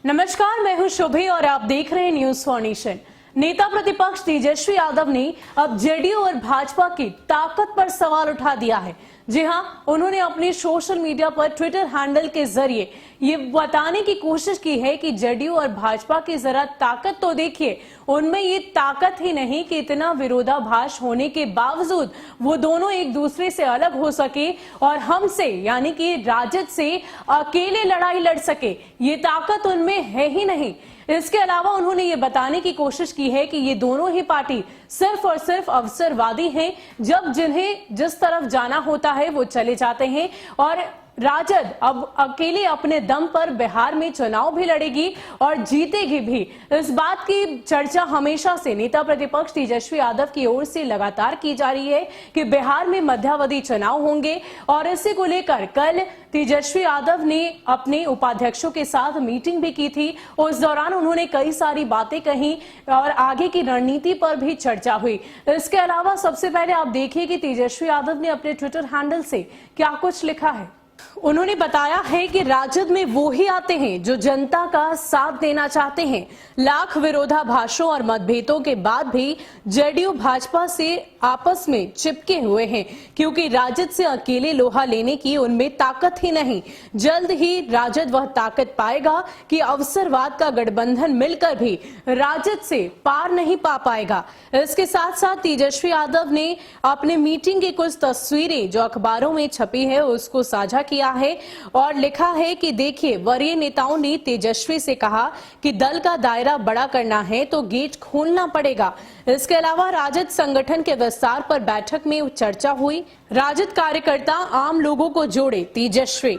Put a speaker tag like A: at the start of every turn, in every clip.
A: नमस्कार, मैं हूं शुभी और आप देख रहे हैं न्यूज फॉर नेशन। नेता प्रतिपक्ष तेजस्वी यादव ने अब जेडीयू और भाजपा की ताकत पर सवाल उठा दिया है। जी हां, उन्होंने अपने सोशल मीडिया पर ट्विटर हैंडल के जरिए ये बताने की कोशिश की है कि जेडीयू और भाजपा की जरा ताकत तो देखिए। उनमें ये ताकत ही नहीं कि इतना विरोधाभास होने के बावजूद वो दोनों एक दूसरे से अलग हो सके और हमसे यानी कि राजद से अकेले लड़ाई लड़ सके। ये ताकत उनमें है ही नहीं। इसके अलावा उन्होंने ये बताने की कोशिश की है कि ये दोनों ही पार्टी सिर्फ और सिर्फ अवसरवादी हैं। जब जिन्हें जिस तरफ जाना होता है वो चले जाते हैं और राजद अब अकेले अपने दम पर बिहार में चुनाव भी लड़ेगी और जीतेगी भी। इस बात की चर्चा हमेशा से नेता प्रतिपक्ष तेजस्वी यादव की ओर से लगातार की जा रही है कि बिहार में मध्यावधि चुनाव होंगे और इसी को लेकर कल तेजस्वी यादव ने अपने उपाध्यक्षों के साथ मीटिंग भी की थी। उस दौरान उन्होंने कई सारी बातें कही और आगे की रणनीति पर भी चर्चा हुई। इसके अलावा सबसे पहले आप देखिए कि तेजस्वी यादव ने अपने ट्विटर हैंडल से क्या कुछ लिखा है। उन्होंने बताया है कि राजद में वो ही आते हैं जो जनता का साथ देना चाहते हैं। लाख विरोधाभासों और मतभेदों के बाद भी जेडीयू भाजपा से आपस में चिपके हुए हैं क्योंकि राजद से अकेले लोहा लेने की उनमें ताकत ही नहीं। जल्द ही राजद वह ताकत पाएगा कि अवसरवाद का गठबंधन मिलकर भी राजद से पार नहीं पा पाएगा। इसके साथ साथ तेजस्वी यादव ने अपने मीटिंग की कुछ तस्वीरें जो अखबारों में छपी है उसको साझा किया है और लिखा है कि देखिए, वरीय नेताओं ने तेजस्वी से कहा कि दल का दायरा बड़ा करना है तो गेट खोलना पड़ेगा। इसके अलावा राजद संगठन के विस्तार पर बैठक में चर्चा हुई। राजद कार्यकर्ता आम लोगों को जोड़े तेजस्वी।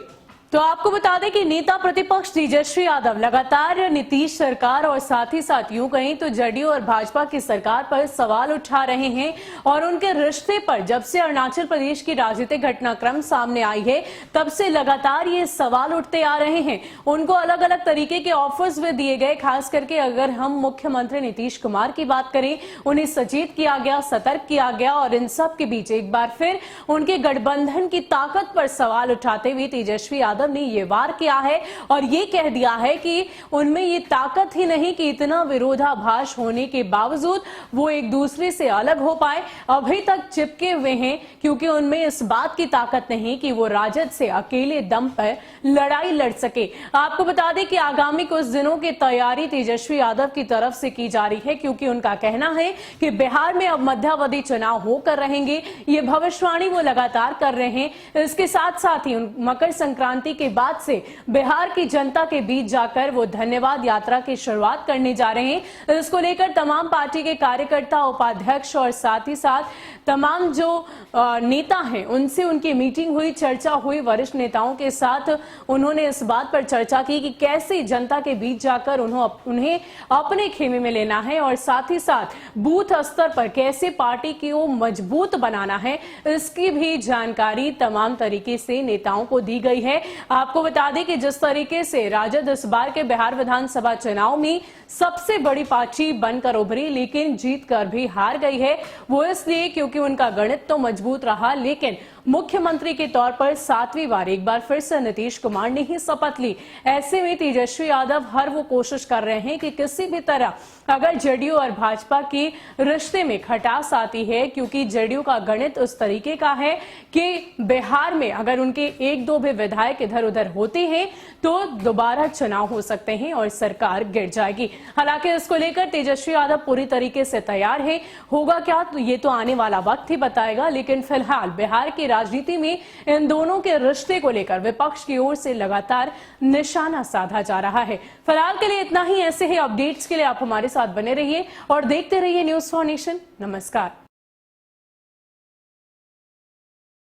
A: तो आपको बता दें कि नेता प्रतिपक्ष तेजस्वी यादव लगातार नीतीश सरकार और साथ ही साथ यूं कहें तो जेडीयू और भाजपा की सरकार पर सवाल उठा रहे हैं और उनके रिश्ते पर जब से अरुणाचल प्रदेश की राजनीतिक घटनाक्रम सामने आई है तब से लगातार ये सवाल उठते आ रहे हैं। उनको अलग अलग तरीके के ऑफर्स भी दिए गए। खास करके अगर हम मुख्यमंत्री नीतीश कुमार की बात करें, उन्हें सचेत किया गया, सतर्क किया गया और इन सब के बीच एक बार फिर उनके गठबंधन की ताकत पर सवाल उठाते हुए तेजस्वी यादव ने ये वार किया है और ये कह दिया है कि उनमें ये ताकत ही नहीं कि इतना विरोधाभास होने के बावजूद वो एक दूसरे से अलग हो पाए। अभी तक चिपके हुए हैं क्योंकि उनमें इस बात की ताकत नहीं कि वो राजद से अकेले दम पर लड़ाई लड़ सके। आपको बता दें कि आगामी कुछ दिनों की तैयारी तेजस्वी यादव की तरफ से की जा रही है क्योंकि उनका कहना है कि बिहार में अब मध्यावधि चुनाव होकर रहेंगे। ये भविष्यवाणी वो लगातार कर रहे हैं। इसके साथ साथ ही मकर संक्रांति के बाद से बिहार की जनता के बीच जाकर वो धन्यवाद यात्रा की शुरुआत करने जा रहे हैं। इसको लेकर तमाम पार्टी के कार्यकर्ता, उपाध्यक्ष और साथ ही साथ तमाम जो नेता हैं उनसे उनकी मीटिंग हुई, चर्चा हुई। वरिष्ठ नेताओं के साथ उन्होंने इस बात पर चर्चा की कि कैसे जनता के बीच जाकर उन्हें अपने खेमे में लेना है और साथ ही साथ बूथ स्तर पर कैसे पार्टी को मजबूत बनाना है, इसकी भी जानकारी तमाम तरीके से नेताओं को दी गई है। आपको बता दें कि जिस तरीके से राजद इस बार के बिहार विधानसभा चुनाव में सबसे बड़ी पार्टी बनकर उभरी लेकिन जीत कर भी हार गई है, वो इसलिए क्योंकि उनका गणित तो मजबूत रहा लेकिन मुख्यमंत्री के तौर पर 7वीं बार एक बार फिर से नीतीश कुमार ने ही शपथ ली। ऐसे में तेजस्वी यादव हर वो कोशिश कर रहे हैं कि किसी भी तरह अगर जेडीयू और भाजपा की रिश्ते में खटास आती है क्योंकि जेडीयू का गणित उस तरीके का है कि बिहार में अगर उनके एक दो भी विधायक इधर उधर होते हैं तो दोबारा चुनाव हो सकते हैं और सरकार गिर जाएगी। हालांकि इसको लेकर तेजस्वी यादव पूरी तरीके से तैयार है। होगा क्या तो ये तो आने वाला वक्त ही बताएगा, लेकिन फिलहाल बिहार की राजनीति में इन दोनों के रिश्ते को लेकर विपक्ष की ओर से लगातार निशाना साधा जा रहा है। फिलहाल के लिए इतना ही। ऐसे ही अपडेट्स के लिए आप हमारे साथ बने रहिए और देखते रहिए न्यूज फॉर नेशन। नमस्कार।